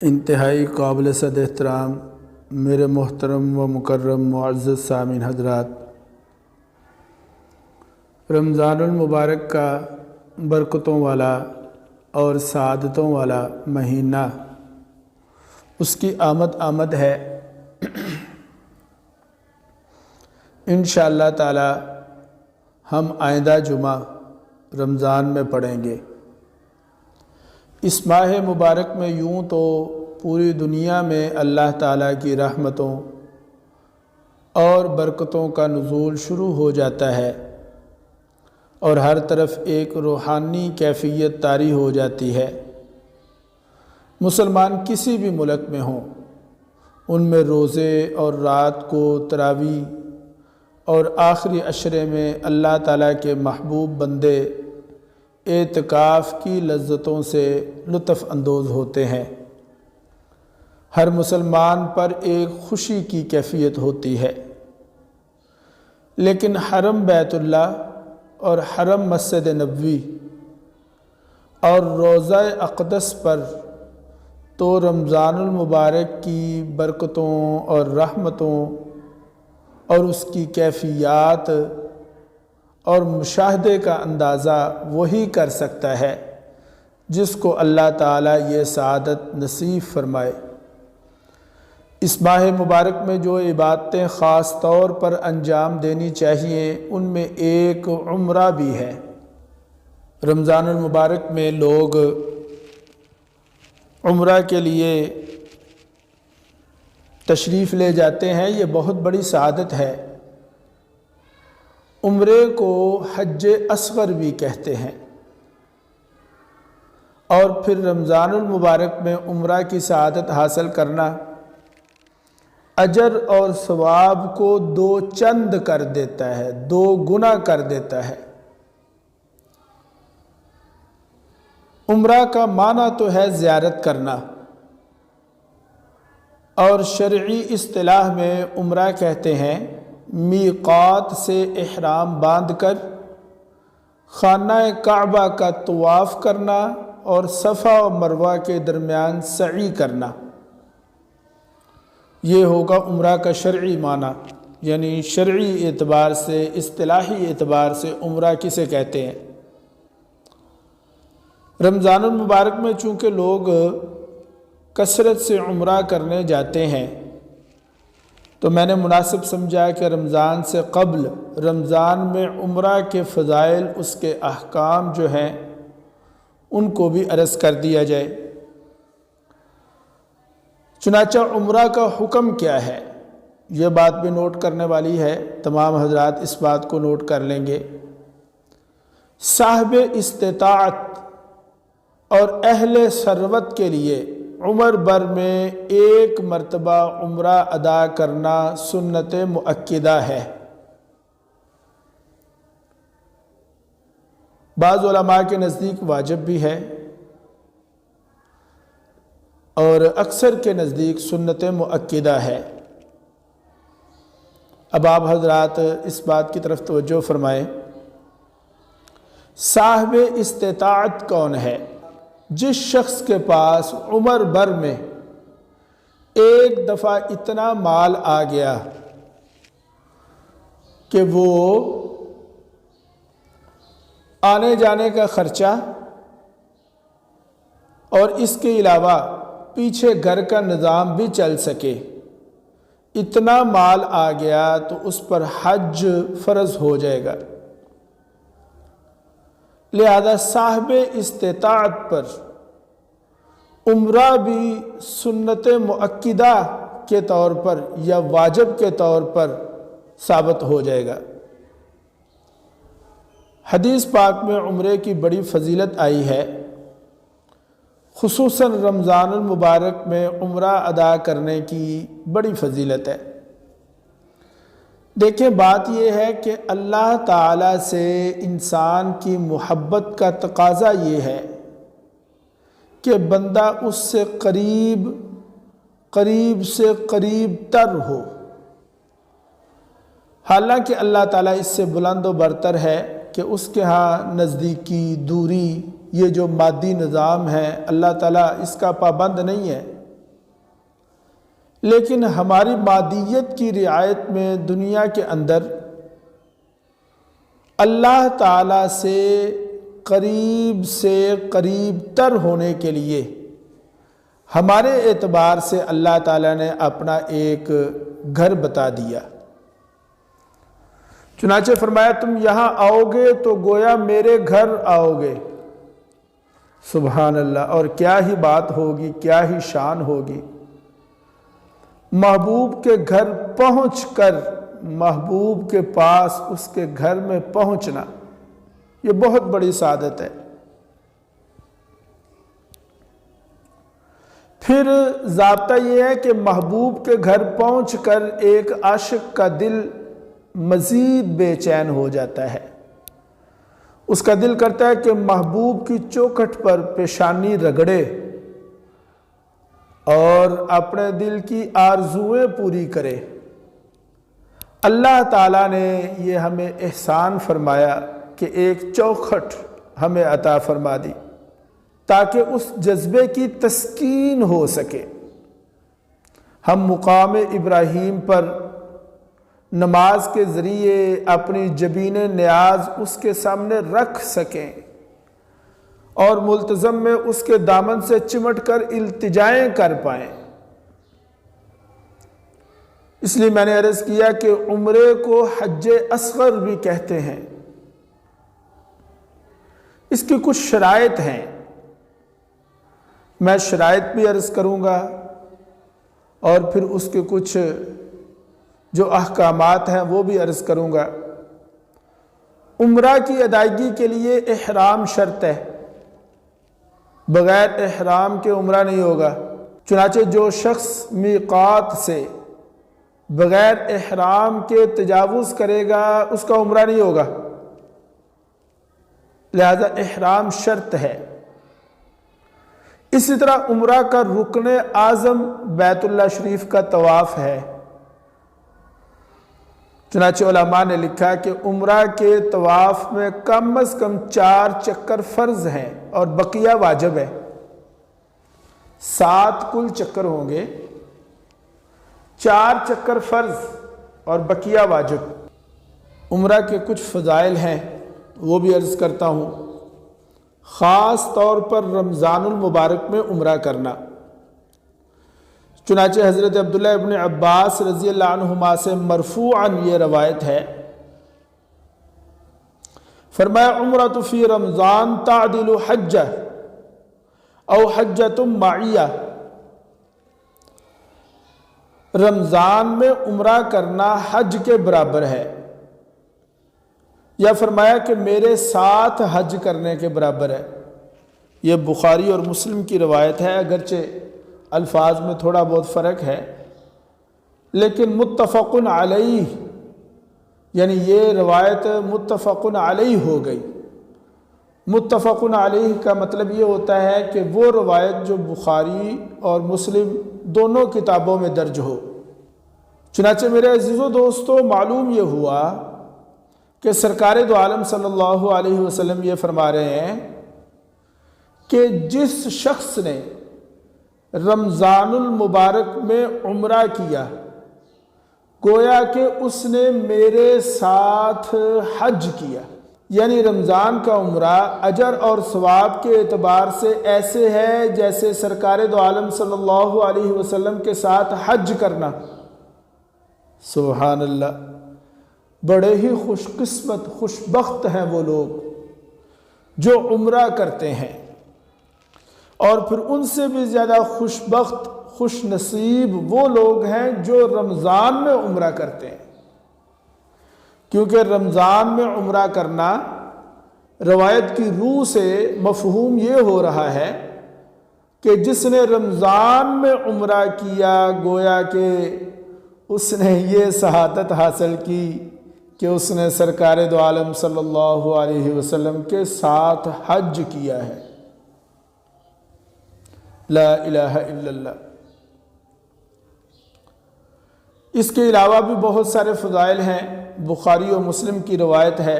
انتہائی قابل صد احترام میرے محترم و مکرم معزز سامعین حضرات، رمضان المبارک کا برکتوں والا اور سعادتوں والا مہینہ، اس کی آمد ہے۔ انشاءاللہ تعالی ہم آئندہ جمعہ رمضان میں پڑھیں گے۔ اس ماہ مبارک میں یوں تو پوری دنیا میں اللہ تعالیٰ کی رحمتوں اور برکتوں کا نزول شروع ہو جاتا ہے اور ہر طرف ایک روحانی کیفیت طاری ہو جاتی ہے۔ مسلمان کسی بھی ملک میں ہوں، ان میں روزے اور رات کو تراویح اور آخری عشرے میں اللہ تعالیٰ کے محبوب بندے اعتکاف کی لذتوں سے لطف اندوز ہوتے ہیں۔ ہر مسلمان پر ایک خوشی کی کیفیت ہوتی ہے، لیکن حرم بیت اللہ اور حرم مسجد نبوی اور روضہ اقدس پر تو رمضان المبارک کی برکتوں اور رحمتوں اور اس کی کیفیات اور مشاہدے کا اندازہ وہی کر سکتا ہے جس کو اللہ تعالیٰ یہ سعادت نصیب فرمائے۔ اس ماہ مبارک میں جو عبادتیں خاص طور پر انجام دینی چاہیے، ان میں ایک عمرہ بھی ہے۔ رمضان المبارک میں لوگ عمرہ کے لیے تشریف لے جاتے ہیں، یہ بہت بڑی سعادت ہے۔ عمرے کو حج اصغر بھی کہتے ہیں، اور پھر رمضان المبارک میں عمرہ کی سعادت حاصل کرنا اجر اور ثواب کو دو چند کر دیتا ہے، دو گنا کر دیتا ہے۔ عمرہ کا معنی تو ہے زیارت کرنا، اور شرعی اصطلاح میں عمرہ کہتے ہیں میقات سے احرام باندھ کر خانہ کعبہ کا طواف کرنا اور صفا و مروہ کے درمیان سعی کرنا، یہ ہوگا عمرہ کا شرعی معنی۔ یعنی شرعی اعتبار سے، اصطلاحی اعتبار سے عمرہ کسے کہتے ہیں۔ رمضان المبارک میں چونکہ لوگ کثرت سے عمرہ کرنے جاتے ہیں، تو میں نے مناسب سمجھا کہ رمضان سے قبل رمضان میں عمرہ کے فضائل، اس کے احکام جو ہیں، ان کو بھی عرض کر دیا جائے۔ چنانچہ عمرہ کا حکم کیا ہے، یہ بات بھی نوٹ کرنے والی ہے، تمام حضرات اس بات کو نوٹ کر لیں گے۔ صاحب استطاعت اور اہل ثروت کے لیے عمر بھر میں ایک مرتبہ عمرہ ادا کرنا سنت مؤکدہ ہے۔ بعض علماء کے نزدیک واجب بھی ہے، اور اکثر کے نزدیک سنت مؤکدہ ہے۔ اب آپ حضرات اس بات کی طرف توجہ فرمائیں، صاحب استطاعت کون ہے؟ جس شخص کے پاس عمر بھر میں ایک دفعہ اتنا مال آ گیا کہ وہ آنے جانے کا خرچہ اور اس کے علاوہ پیچھے گھر کا نظام بھی چل سکے، اتنا مال آ گیا تو اس پر حج فرض ہو جائے گا۔ لہذا صاحب استطاعت پر عمرہ بھی سنت مؤکدہ کے طور پر یا واجب کے طور پر ثابت ہو جائے گا۔ حدیث پاک میں عمرے کی بڑی فضیلت آئی ہے، خصوصاً رمضان المبارک میں عمرہ ادا کرنے کی بڑی فضیلت ہے۔ دیکھیں، بات یہ ہے کہ اللہ تعالیٰ سے انسان کی محبت کا تقاضا یہ ہے کہ بندہ اس سے قریب سے قریب تر ہو۔ حالانکہ اللہ تعالیٰ اس سے بلند و برتر ہے کہ اس کے ہاں نزدیکی، دوری، یہ جو مادی نظام ہے، اللہ تعالیٰ اس کا پابند نہیں ہے۔ لیکن ہماری مادیت کی رعایت میں دنیا کے اندر اللہ تعالیٰ سے قریب تر ہونے کے لیے ہمارے اعتبار سے اللہ تعالیٰ نے اپنا ایک گھر بتا دیا۔ چنانچہ فرمایا تم یہاں آؤ گے تو گویا میرے گھر آؤ گے۔ سبحان اللہ، اور کیا ہی بات ہوگی، کیا ہی شان ہوگی۔ محبوب کے گھر پہنچ کر محبوب کے پاس اس کے گھر میں پہنچنا، یہ بہت بڑی سعادت ہے۔ پھر ضابطہ یہ ہے کہ محبوب کے گھر پہنچ کر ایک عاشق کا دل مزید بے چین ہو جاتا ہے۔ اس کا دل کرتا ہے کہ محبوب کی چوکھٹ پر پیشانی رگڑے اور اپنے دل کی آرزویں پوری کرے۔ اللہ تعالیٰ نے یہ ہمیں احسان فرمایا کہ ایک چوکھٹ ہمیں عطا فرما دی تاکہ اس جذبے کی تسکین ہو سکے۔ ہم مقام ابراہیم پر نماز کے ذریعے اپنی جبین نیاز اس کے سامنے رکھ سکیں اور ملتزم میں اس کے دامن سے چمٹ کر التجائیں کر پائیں۔ اس لیے میں نے عرض کیا کہ عمرے کو حج اصغر بھی کہتے ہیں۔ اس کی کچھ شرائط ہیں، میں شرائط بھی عرض کروں گا اور پھر اس کے کچھ جو احکامات ہیں وہ بھی عرض کروں گا۔ عمرہ کی ادائیگی کے لیے احرام شرط ہے، بغیر احرام کے عمرہ نہیں ہوگا۔ چنانچہ جو شخص میقات سے بغیر احرام کے تجاوز کرے گا اس کا عمرہ نہیں ہوگا، لہذا احرام شرط ہے۔ اسی طرح عمرہ کا رکن اعظم بیت اللہ شریف کا طواف ہے۔ چنانچہ علماء نے لکھا کہ عمرہ کے طواف میں کم از کم 4 چکر فرض ہیں اور بقیہ واجب ہے۔ 7 کل چکر ہوں گے، 4 چکر فرض اور بقیہ واجب۔ عمرہ کے کچھ فضائل ہیں وہ بھی عرض کرتا ہوں، خاص طور پر رمضان المبارک میں عمرہ کرنا۔ چنانچہ حضرت عبداللہ ابن عباس رضی اللہ عنہما سے مرفوعاً یہ روایت ہے، فرمایا عمرۃ فی رمضان تعدل حجہ او حجۃ معیہ۔ رمضان میں عمرہ کرنا حج کے برابر ہے، یا فرمایا کہ میرے ساتھ حج کرنے کے برابر ہے۔ یہ بخاری اور مسلم کی روایت ہے، اگرچہ الفاظ میں تھوڑا بہت فرق ہے، لیکن متفق علیہ، یعنی یہ روایت متفق علیہ ہو گئی۔ متفق علیہ کا مطلب یہ ہوتا ہے کہ وہ روایت جو بخاری اور مسلم دونوں کتابوں میں درج ہو۔ چنانچہ میرے عزیزو دوستو، معلوم یہ ہوا کہ سرکار دو عالم صلی اللہ علیہ وسلم یہ فرما رہے ہیں کہ جس شخص نے رمضان المبارک میں عمرہ کیا گویا کہ اس نے میرے ساتھ حج کیا، یعنی رمضان کا عمرہ اجر اور ثواب کے اعتبار سے ایسے ہے جیسے سرکار دو عالم صلی اللہ علیہ وسلم کے ساتھ حج کرنا۔ سبحان اللہ، بڑے ہی خوش قسمت خوش بخت ہیں وہ لوگ جو عمرہ کرتے ہیں، اور پھر ان سے بھی زیادہ خوش بخت خوش نصیب وہ لوگ ہیں جو رمضان میں عمرہ کرتے ہیں، کیونکہ رمضان میں عمرہ کرنا روایت کی روح سے مفہوم یہ ہو رہا ہے کہ جس نے رمضان میں عمرہ کیا گویا کہ اس نے یہ سعادت حاصل کی کہ اس نے سرکار دو عالم صلی اللہ علیہ وسلم کے ساتھ حج کیا ہے۔ لا الہ الا اللہ۔ اس کے علاوہ بھی بہت سارے فضائل ہیں، بخاری و مسلم کی روایت ہے،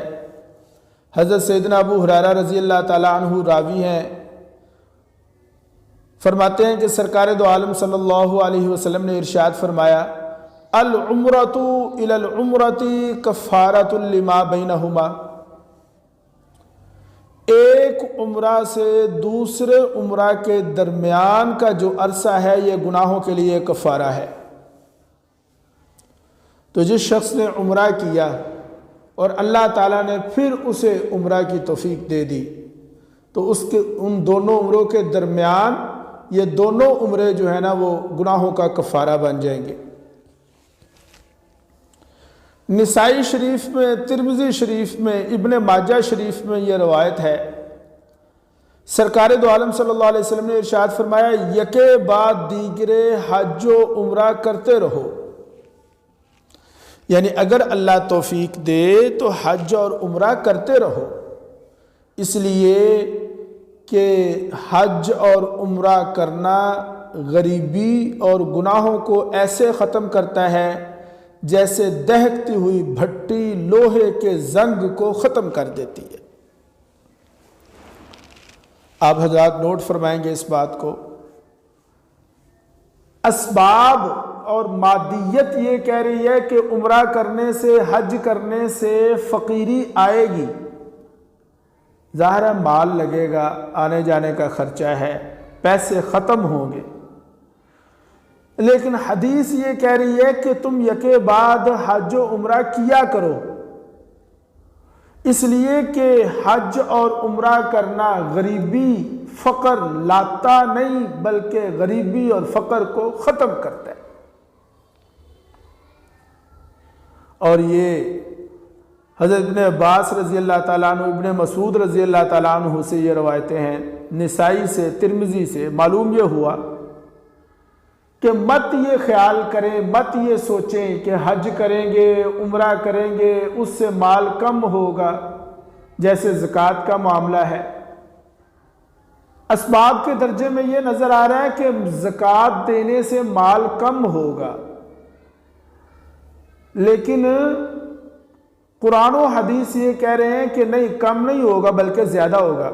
حضرت سیدنا ابو ہریرہ رضی اللہ تعالیٰ عنہ راوی ہیں، فرماتے ہیں کہ سرکار دو عالم صلی اللہ علیہ وسلم نے ارشاد فرمایا العمرۃ الی العمرۃ کفارۃ لما بینہما، ایک عمرہ سے دوسرے عمرہ کے درمیان کا جو عرصہ ہے یہ گناہوں کے لیے کفارہ ہے۔ تو جس شخص نے عمرہ کیا اور اللہ تعالیٰ نے پھر اسے عمرہ کی توفیق دے دی تو اس کے ان دونوں عمروں کے درمیان یہ دونوں عمرے جو ہے نا وہ گناہوں کا کفارہ بن جائیں گے۔ نسائی شریف میں، ترمذی شریف میں، ابن ماجہ شریف میں یہ روایت ہے، سرکار دو عالم صلی اللہ علیہ وسلم نے ارشاد فرمایا یکے بعد دیگرے حج و عمرہ کرتے رہو، یعنی اگر اللہ توفیق دے تو حج اور عمرہ کرتے رہو، اس لیے کہ حج اور عمرہ کرنا غریبی اور گناہوں کو ایسے ختم کرتا ہے جیسے دہکتی ہوئی بھٹی لوہے کے زنگ کو ختم کر دیتی ہے۔ آپ حضرات نوٹ فرمائیں گے اس بات کو۔ اسباب اور مادیت یہ کہہ رہی ہے کہ عمرہ کرنے سے، حج کرنے سے فقیری آئے گی، ظاہر ہے مال لگے گا، آنے جانے کا خرچہ ہے، پیسے ختم ہوں گے، لیکن حدیث یہ کہہ رہی ہے کہ تم یکے بعد حج و عمرہ کیا کرو، اس لیے کہ حج اور عمرہ کرنا غریبی، فقر لاتا نہیں بلکہ غریبی اور فقر کو ختم کرتا ہے۔ اور یہ حضرت ابن عباس رضی اللہ تعالیٰ عنہ، ابن مسعود رضی اللہ تعالیٰ عنہ سے یہ روایتیں ہیں، نسائی سے، ترمذی سے۔ معلوم یہ ہوا کہ مت یہ خیال کریں، مت یہ سوچیں کہ حج کریں گے، عمرہ کریں گے، اس سے مال کم ہوگا، جیسے زکوٰۃ کا معاملہ ہے۔ اسباب کے درجے میں یہ نظر آ رہا ہے کہ زکوٰۃ دینے سے مال کم ہوگا، لیکن قرآن و حدیث یہ کہہ رہے ہیں کہ نہیں، کم نہیں ہوگا بلکہ زیادہ ہوگا۔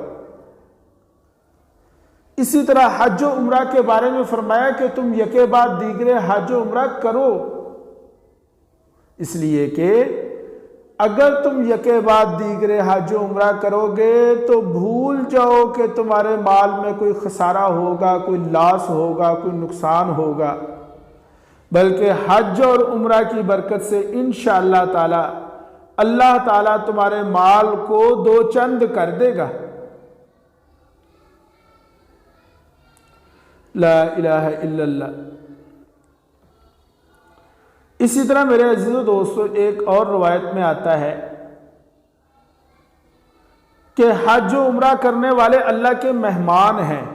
اسی طرح حج و عمرہ کے بارے میں فرمایا کہ تم یکے بعد دیگرے حج و عمرہ کرو، اس لیے کہ اگر تم یکے بعد دیگرے حج و عمرہ کرو گے تو بھول جاؤ کہ تمہارے مال میں کوئی خسارہ ہوگا، کوئی لاس ہوگا، کوئی نقصان ہوگا، بلکہ حج اور عمرہ کی برکت سے انشاءاللہ تعالی اللہ تعالیٰ تمہارے مال کو دو چند کر دے گا۔ لا الہ الا اللہ۔ اسی طرح میرے عزیز و دوستو ایک اور روایت میں آتا ہے کہ حج و عمرہ کرنے والے اللہ کے مہمان ہیں،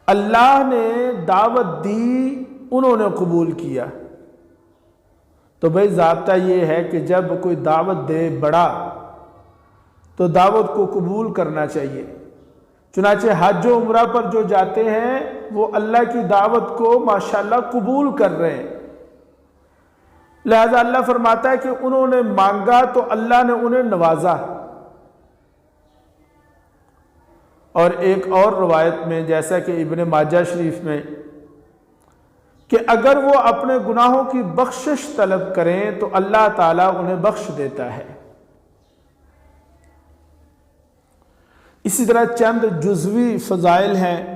اللہ نے دعوت دی، انہوں نے قبول کیا۔ تو بھئی ضابطہ یہ ہے کہ جب کوئی دعوت دے بڑا تو دعوت کو قبول کرنا چاہیے۔ چنانچہ حج و عمرہ پر جو جاتے ہیں وہ اللہ کی دعوت کو ماشاءاللہ قبول کر رہے ہیں، لہذا اللہ فرماتا ہے کہ انہوں نے مانگا تو اللہ نے انہیں نوازا۔ اور ایک اور روایت میں جیسا کہ ابن ماجہ شریف میں کہ اگر وہ اپنے گناہوں کی بخشش طلب کریں تو اللہ تعالیٰ انہیں بخش دیتا ہے۔ اسی طرح چند جزوی فضائل ہیں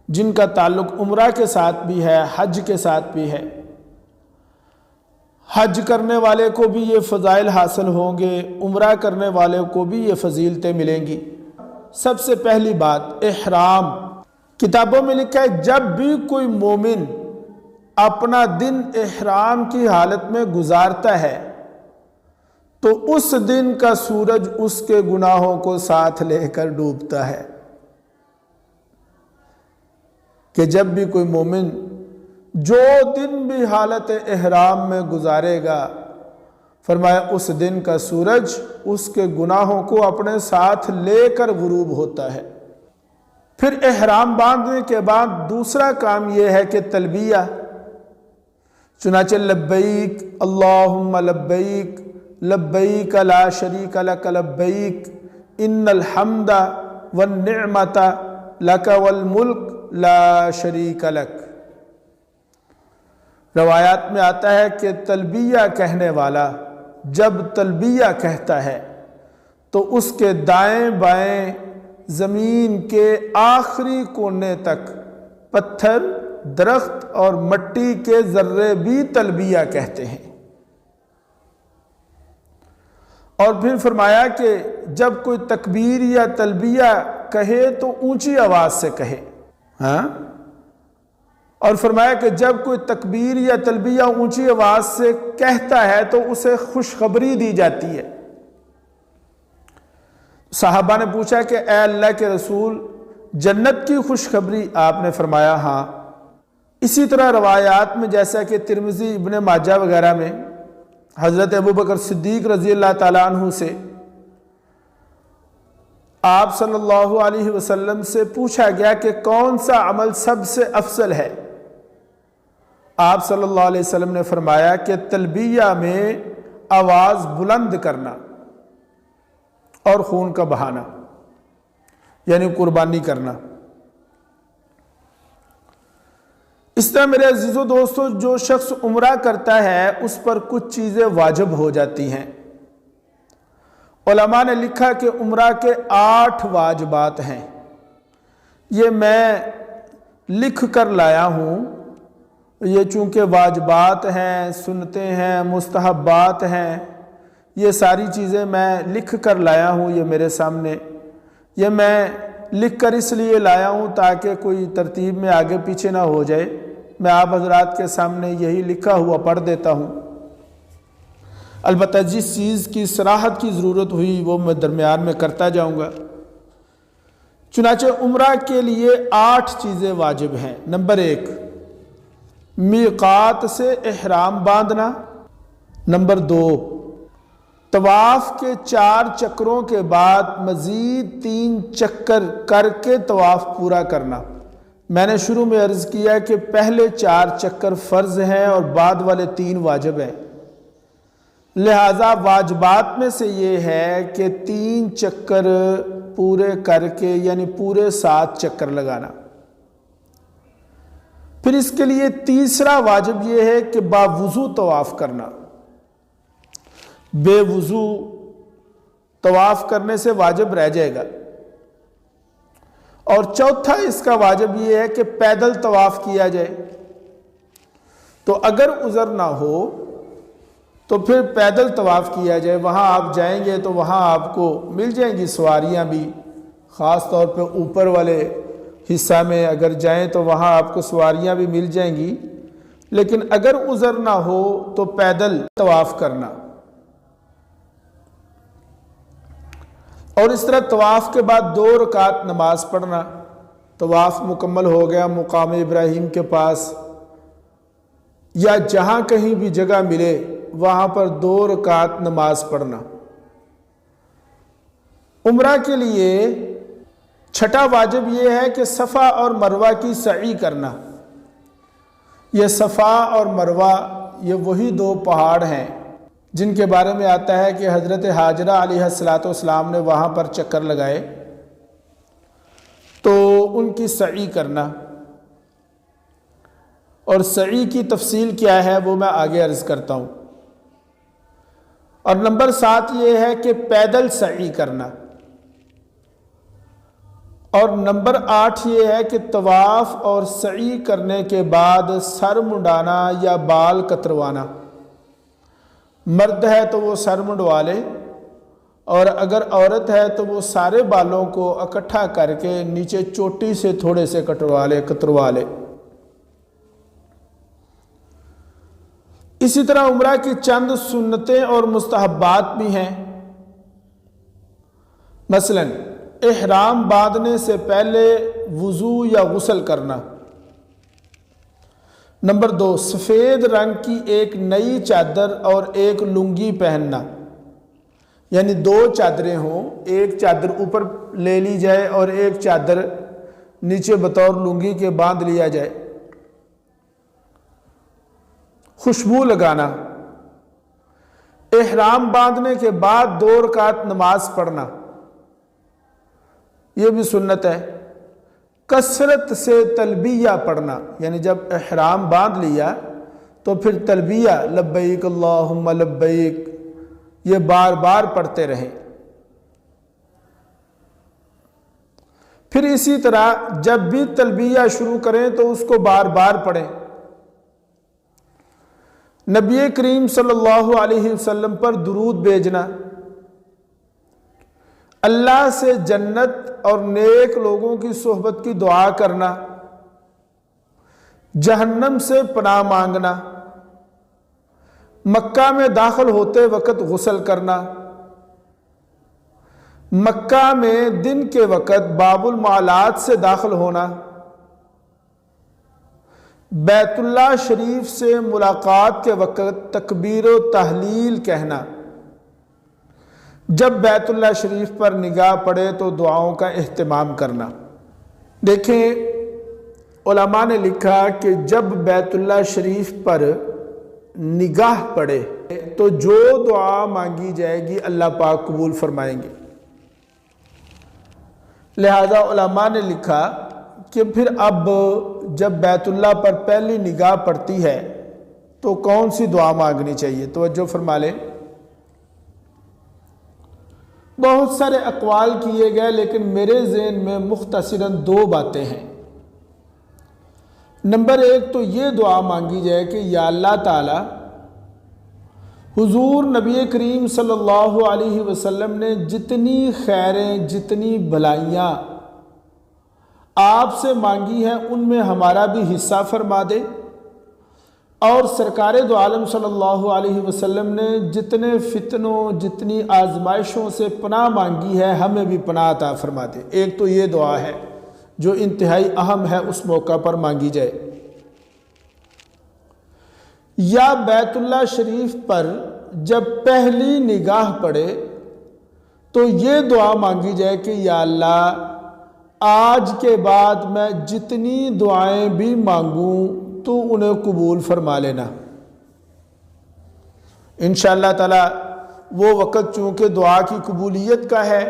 جن کا تعلق عمرہ کے ساتھ بھی ہے، حج کے ساتھ بھی ہے۔ حج کرنے والے کو بھی یہ فضائل حاصل ہوں گے، عمرہ کرنے والے کو بھی یہ فضیلتیں ملیں گی۔ سب سے پہلی بات احرام۔ کتابوں میں لکھا ہے جب بھی کوئی مومن اپنا دن احرام کی حالت میں گزارتا ہے تو اس دن کا سورج اس کے گناہوں کو ساتھ لے کر ڈوبتا ہے۔ کہ جب بھی کوئی مومن جو دن بھی حالت احرام میں گزارے گا، فرمایا اس دن کا سورج اس کے گناہوں کو اپنے ساتھ لے کر غروب ہوتا ہے۔ پھر احرام باندھنے کے بعد دوسرا کام یہ ہے کہ تلبیہ، چنانچہ لبیک اللہم لبیک لبیک لا شریک لک لبیک ان الحمد والنعمت لک والملک لا شریک لک۔ روایات میں آتا ہے کہ تلبیہ کہنے والا جب تلبیہ کہتا ہے تو اس کے دائیں بائیں زمین کے آخری کونے تک پتھر، درخت اور مٹی کے ذرے بھی تلبیہ کہتے ہیں۔ اور پھر فرمایا کہ جب کوئی تکبیر یا تلبیہ کہے تو اونچی آواز سے کہے، اور فرمایا کہ جب کوئی تکبیر یا تلبیہ اونچی آواز سے کہتا ہے تو اسے خوشخبری دی جاتی ہے۔ صحابہ نے پوچھا کہ اے اللہ کے رسول، جنت کی خوشخبری؟ آپ نے فرمایا ہاں۔ اسی طرح روایات میں جیسا کہ ترمذی، ابن ماجہ وغیرہ میں حضرت ابوبکر صدیق رضی اللہ تعالیٰ عنہ سے آپ صلی اللہ علیہ وسلم سے پوچھا گیا کہ کون سا عمل سب سے افضل ہے؟ آپ صلی اللہ علیہ وسلم نے فرمایا کہ تلبیہ میں آواز بلند کرنا اور خون کا بہانا، یعنی قربانی کرنا۔ اس طرح میرے عزیزو دوستو، جو شخص عمرہ کرتا ہے اس پر کچھ چیزیں واجب ہو جاتی ہیں۔ علماء نے لکھا کہ عمرہ کے 8 واجبات ہیں۔ یہ میں لکھ کر لایا ہوں، یہ چونکہ واجبات ہیں، سنتیں ہیں، مستحبات ہیں، یہ ساری چیزیں میں لکھ کر لایا ہوں۔ یہ میرے سامنے، یہ میں لکھ کر اس لیے لایا ہوں تاکہ کوئی ترتیب میں آگے پیچھے نہ ہو جائے۔ میں آپ حضرات کے سامنے یہی لکھا ہوا پڑھ دیتا ہوں، البتہ جس چیز کی صراحت کی ضرورت ہوئی وہ میں درمیان میں کرتا جاؤں گا۔ چنانچہ عمرہ کے لیے 8 چیزیں واجب ہیں۔ نمبر 1، میقات سے احرام باندھنا۔ نمبر 2، طواف کے 4 چکروں کے بعد مزید 3 چکر کر کے طواف پورا کرنا۔ میں نے شروع میں عرض کیا کہ پہلے 4 چکر فرض ہیں اور بعد والے 3 واجب ہیں، لہذا واجبات میں سے یہ ہے کہ 3 چکر پورے کر کے، یعنی پورے 7 چکر لگانا۔ پھر اس کے لیے تیسرا واجب یہ ہے کہ باوضو طواف کرنا۔ بے وضو طواف کرنے سے واجب رہ جائے گا۔ اور چوتھا اس کا واجب یہ ہے کہ پیدل طواف کیا جائے۔ تو اگر عذر نہ ہو تو پھر پیدل طواف کیا جائے۔ وہاں آپ جائیں گے تو وہاں آپ کو مل جائیں گی سواریاں بھی، خاص طور پہ اوپر والے حصہ میں اگر جائیں تو وہاں آپ کو سواریاں بھی مل جائیں گی، لیکن اگر عذر نہ ہو تو پیدل طواف کرنا۔ اور اس طرح طواف کے بعد 2 رکعت نماز پڑھنا۔ طواف مکمل ہو گیا، مقام ابراہیم کے پاس یا جہاں کہیں بھی جگہ ملے وہاں پر 2 رکعت نماز پڑھنا۔ عمرہ کے لیے چھٹا واجب یہ ہے کہ صفا اور مروہ کی سعی کرنا۔ یہ صفا اور مروہ یہ وہی 2 پہاڑ ہیں جن کے بارے میں آتا ہے کہ حضرت حاجرہ علیہ السلام نے وہاں پر چکر لگائے، تو ان کی سعی کرنا۔ اور سعی کی تفصیل کیا ہے وہ میں آگے عرض کرتا ہوں۔ اور نمبر 7 یہ ہے کہ پیدل سعی کرنا۔ اور نمبر 8 یہ ہے کہ طواف اور سعی کرنے کے بعد سر منڈانا یا بال کتروانا۔ مرد ہے تو وہ سر منڈوا لے، اور اگر عورت ہے تو وہ سارے بالوں کو اکٹھا کر کے نیچے چوٹی سے تھوڑے سے کتروا لے۔ اسی طرح عمرہ کی چند سنتیں اور مستحبات بھی ہیں۔ مثلا احرام باندھنے سے پہلے وضو یا غسل کرنا۔ نمبر 2، سفید رنگ کی ایک نئی چادر اور ایک لنگی پہننا، یعنی 2 چادریں ہوں، ایک چادر اوپر لے لی جائے اور ایک چادر نیچے بطور لنگی کے باندھ لیا جائے۔ خوشبو لگانا۔ احرام باندھنے کے بعد 2 رکعت نماز پڑھنا، یہ بھی سنت ہے۔ کثرت سے تلبیہ پڑھنا، یعنی جب احرام باندھ لیا تو پھر تلبیہ لبیک اللہم لبیک یہ بار بار پڑھتے رہیں۔ پھر اسی طرح جب بھی تلبیہ شروع کریں تو اس کو بار بار پڑھیں۔ نبی کریم صلی اللہ علیہ وسلم پر درود بھیجنا، اللہ سے جنت اور نیک لوگوں کی صحبت کی دعا کرنا، جہنم سے پناہ مانگنا، مکہ میں داخل ہوتے وقت غسل کرنا، مکہ میں دن کے وقت باب المعالات سے داخل ہونا، بیت اللہ شریف سے ملاقات کے وقت تکبیر و تحلیل کہنا، جب بیت اللہ شریف پر نگاہ پڑے تو دعاؤں کا اہتمام کرنا۔ دیکھیں علماء نے لکھا کہ جب بیت اللہ شریف پر نگاہ پڑے تو جو دعا مانگی جائے گی اللہ پاک قبول فرمائیں گے۔ لہذا علماء نے لکھا کہ پھر اب جب بیت اللہ پر پہلی نگاہ پڑتی ہے تو کون سی دعا مانگنی چاہیے؟ توجہ فرما لیں۔ بہت سارے اقوال کیے گئے لیکن میرے ذہن میں مختصراً دو باتیں ہیں۔ نمبر ایک تو یہ دعا مانگی جائے کہ یا اللہ تعالی حضور نبی کریم صلی اللہ علیہ وسلم نے جتنی خیریں جتنی بھلائیاں آپ سے مانگی ہیں ان میں ہمارا بھی حصہ فرما دے، اور سرکار دو عالم صلی اللہ علیہ وسلم نے جتنے فتنوں جتنی آزمائشوں سے پناہ مانگی ہے ہمیں بھی پناہ عطا فرما دے۔ ایک تو یہ دعا ہے جو انتہائی اہم ہے، اس موقع پر مانگی جائے۔ یا بیت اللہ شریف پر جب پہلی نگاہ پڑے تو یہ دعا مانگی جائے کہ یا اللہ آج کے بعد میں جتنی دعائیں بھی مانگوں تو انہیں قبول فرما لینا۔ انشاءاللہ تعالی وہ وقت چونکہ دعا کی قبولیت کا ہے،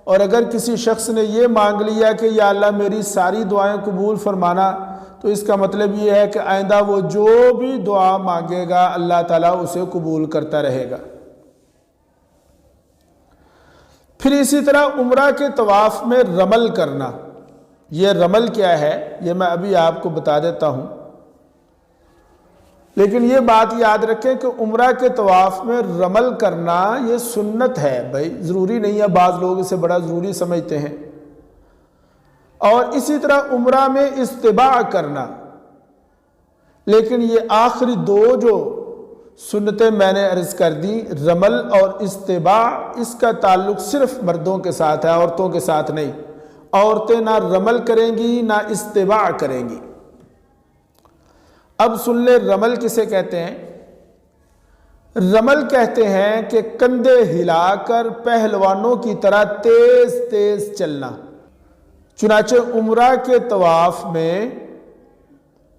اور اگر کسی شخص نے یہ مانگ لیا کہ یا اللہ میری ساری دعائیں قبول فرمانا، تو اس کا مطلب یہ ہے کہ آئندہ وہ جو بھی دعا مانگے گا اللہ تعالیٰ اسے قبول کرتا رہے گا۔ پھر اسی طرح عمرہ کے طواف میں رمل کرنا۔ یہ رمل کیا ہے یہ میں ابھی آپ کو بتا دیتا ہوں، لیکن یہ بات یاد رکھیں کہ عمرہ کے طواف میں رمل کرنا یہ سنت ہے، بھائی ضروری نہیں ہے، بعض لوگ اسے بڑا ضروری سمجھتے ہیں۔ اور اسی طرح عمرہ میں استباع کرنا، لیکن یہ آخری دو جو سنتیں میں نے عرض کر دی، رمل اور استباع، اس کا تعلق صرف مردوں کے ساتھ ہے، عورتوں کے ساتھ نہیں۔ عورتیں نہ رمل کریں گی نہ استباع کریں گی۔ اب سن لے رمل کسے کہتے ہیں؟ رمل کہتے ہیں کہ کندھے ہلا کر پہلوانوں کی طرح تیز تیز چلنا۔ چنانچہ عمرہ کے طواف میں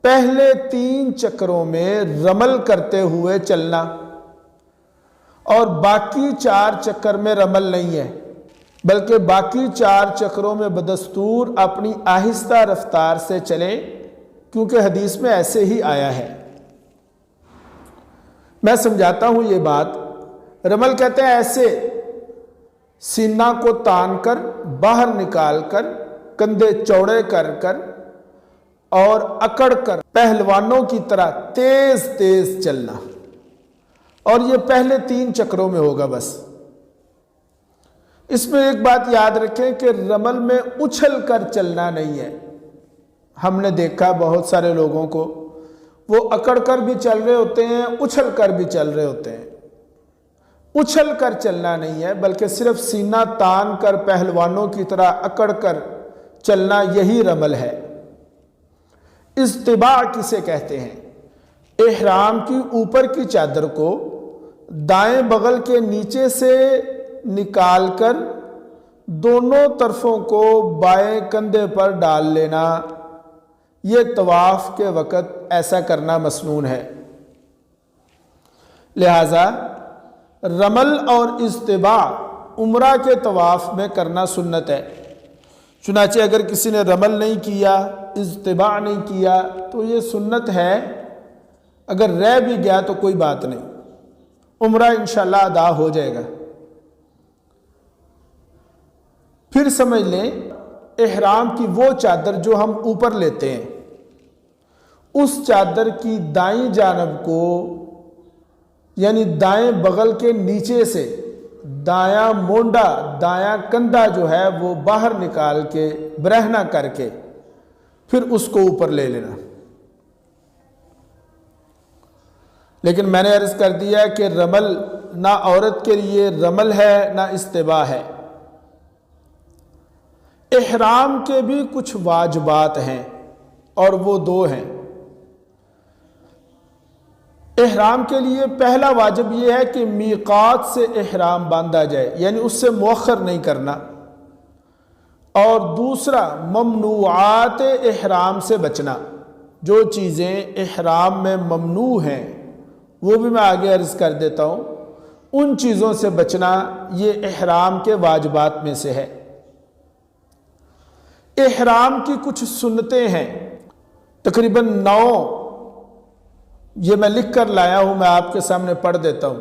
پہلے 3 چکروں میں رمل کرتے ہوئے چلنا، اور باقی 4 چکر میں رمل نہیں ہے، بلکہ باقی 4 چکروں میں بدستور اپنی آہستہ رفتار سے چلیں، کیونکہ حدیث میں ایسے ہی آیا ہے۔ میں سمجھاتا ہوں یہ بات۔ رمل کہتے ہیں ایسے سینہ کو تان کر باہر نکال کر کندھے چوڑے کر کر اور اکڑ کر پہلوانوں کی طرح تیز تیز چلنا، اور یہ پہلے 3 چکروں میں ہوگا بس۔ اس میں ایک بات یاد رکھیں کہ رمل میں اچھل کر چلنا نہیں ہے۔ ہم نے دیکھا بہت سارے لوگوں کو، وہ اکڑ کر بھی چل رہے ہوتے ہیں، اچھل کر بھی چل رہے ہوتے ہیں۔ اچھل کر چلنا نہیں ہے، بلکہ صرف سینہ تان کر پہلوانوں کی طرح اکڑ کر چلنا، یہی رمل ہے۔ استباع کسے کہتے ہیں؟ احرام کی اوپر کی چادر کو دائیں بغل کے نیچے سے نکال کر دونوں طرفوں کو بائیں کندھے پر ڈال لینا، یہ طواف کے وقت ایسا کرنا مسنون ہے۔ لہذا رمل اور استباع عمرہ کے طواف میں کرنا سنت ہے۔ چنانچہ اگر کسی نے رمل نہیں کیا، اجتباع نہیں کیا تو یہ سنت ہے، اگر رہ بھی گیا تو کوئی بات نہیں، عمرہ انشاءاللہ ادا ہو جائے گا۔ پھر سمجھ لیں احرام کی وہ چادر جو ہم اوپر لیتے ہیں، اس چادر کی دائیں جانب کو یعنی دائیں بغل کے نیچے سے دایاں مونڈا، دایاں کندھا جو ہے وہ باہر نکال کے برہنہ کر کے پھر اس کو اوپر لے لینا۔ لیکن میں نے عرض کر دیا کہ رمل نہ عورت کے لیے رمل ہے نہ استباح ہے۔ احرام کے بھی کچھ واجبات ہیں اور وہ دو ہیں۔ احرام کے لیے پہلا واجب یہ ہے کہ میقات سے احرام باندھا جائے، یعنی اس سے مؤخر نہیں کرنا، اور دوسرا ممنوعات احرام سے بچنا، جو چیزیں احرام میں ممنوع ہیں وہ بھی میں آگے عرض کر دیتا ہوں، ان چیزوں سے بچنا یہ احرام کے واجبات میں سے ہے۔ احرام کی کچھ سنتیں ہیں، تقریباً 9، یہ میں لکھ کر لایا ہوں، میں آپ کے سامنے پڑھ دیتا ہوں۔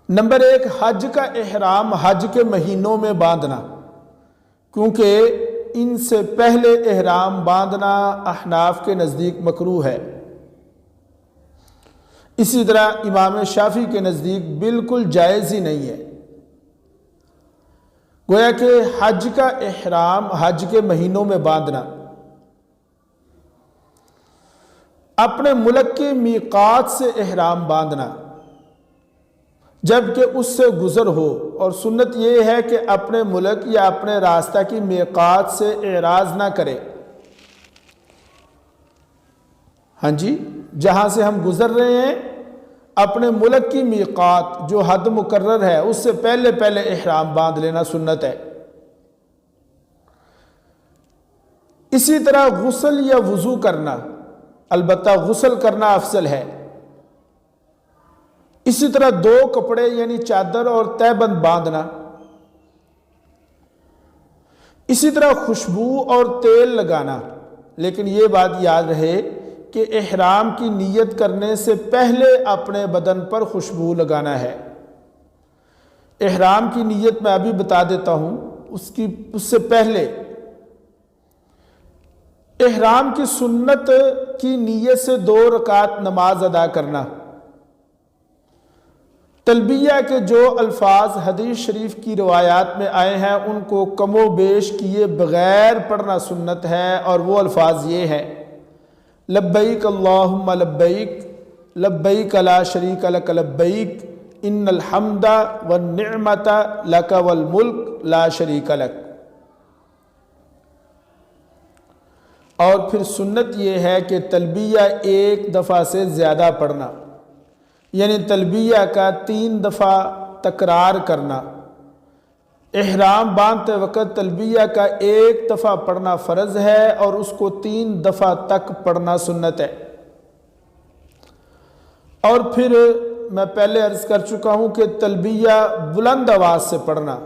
نمبر 1، حج کا احرام حج کے مہینوں میں باندھنا، کیونکہ ان سے پہلے احرام باندھنا احناف کے نزدیک مکروہ ہے۔ اسی طرح امام شافعی کے نزدیک بالکل جائز ہی نہیں ہے۔ گویا کہ حج کا احرام حج کے مہینوں میں باندھنا، اپنے ملک کے میقات سے احرام باندھنا جبکہ اس سے گزر ہو، اور سنت یہ ہے کہ اپنے ملک یا اپنے راستہ کی میقات سے اعراض نہ کرے۔ ہاں جی، جہاں سے ہم گزر رہے ہیں اپنے ملک کی میقات جو حد مقرر ہے اس سے پہلے پہلے احرام باندھ لینا سنت ہے۔ اسی طرح غسل یا وضو کرنا، البتہ غسل کرنا افضل ہے۔ اسی طرح 2 کپڑے یعنی چادر اور تہبند باندھنا۔ اسی طرح خوشبو اور تیل لگانا، لیکن یہ بات یاد رہے کہ احرام کی نیت کرنے سے پہلے اپنے بدن پر خوشبو لگانا ہے۔ احرام کی نیت میں ابھی بتا دیتا ہوں، اس سے پہلے احرام کی سنت کی نیت سے 2 رکعت نماز ادا کرنا۔ تلبیہ کے جو الفاظ حدیث شریف کی روایات میں آئے ہیں ان کو کم و بیش کیے بغیر پڑھنا سنت ہے، اور وہ الفاظ یہ ہیں: لبیک اللہم لبیک، لبیک لا شریک لک لبیک، ان الحمد والنعمت لک والملک لا شریک لک۔ اور پھر سنت یہ ہے کہ تلبیہ 1 دفعہ سے زیادہ پڑھنا، یعنی تلبیہ کا 3 دفعہ تکرار کرنا۔ احرام باندھتے وقت تلبیہ کا 1 دفعہ پڑھنا فرض ہے اور اس کو 3 دفعہ تک پڑھنا سنت ہے۔ اور پھر میں پہلے عرض کر چکا ہوں کہ تلبیہ بلند آواز سے پڑھنا،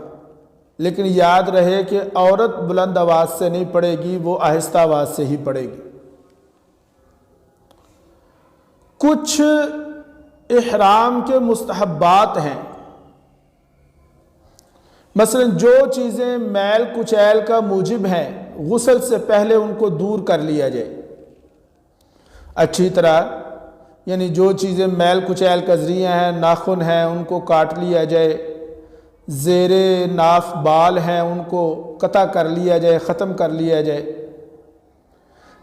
لیکن یاد رہے کہ عورت بلند آواز سے نہیں پڑھے گی، وہ آہستہ آواز سے ہی پڑھے گی۔ کچھ احرام کے مستحبات ہیں، مثلا جو چیزیں میل کچیل کا موجب ہیں غسل سے پہلے ان کو دور کر لیا جائے اچھی طرح، یعنی جو چیزیں میل کچیل کا ذریعہ ہیں، ناخن ہیں ان کو کاٹ لیا جائے، زیر ناف بال ہیں ان کو قطع کر لیا جائے، ختم کر لیا جائے۔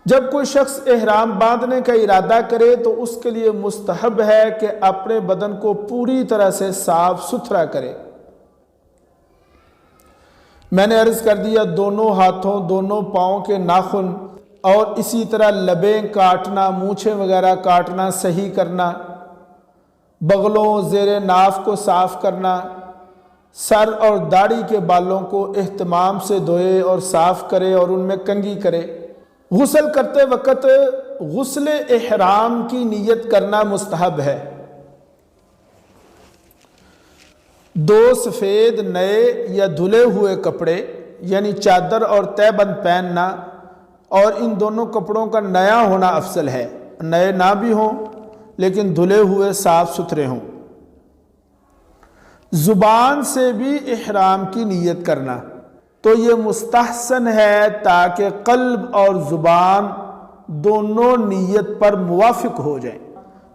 جب کوئی شخص احرام باندھنے کا ارادہ کرے تو اس کے لیے مستحب ہے کہ اپنے بدن کو پوری طرح سے صاف ستھرا کرے۔ میں نے عرض کر دیا دونوں ہاتھوں، دونوں پاؤں کے ناخن اور اسی طرح لبیں کاٹنا، مونچھیں وغیرہ کاٹنا صحیح کرنا، بغلوں زیر ناف کو صاف کرنا، سر اور داڑھی کے بالوں کو اہتمام سے دھوئے اور صاف کرے اور ان میں کنگھی کرے۔ غسل کرتے وقت غسل احرام کی نیت کرنا مستحب ہے۔ دو سفید نئے یا دھلے ہوئے کپڑے یعنی چادر اور تہبند پہننا، اور ان دونوں کپڑوں کا نیا ہونا افضل ہے، نئے نہ بھی ہوں لیکن دھلے ہوئے صاف ستھرے ہوں۔ زبان سے بھی احرام کی نیت کرنا تو یہ مستحسن ہے تاکہ قلب اور زبان دونوں نیت پر موافق ہو جائیں۔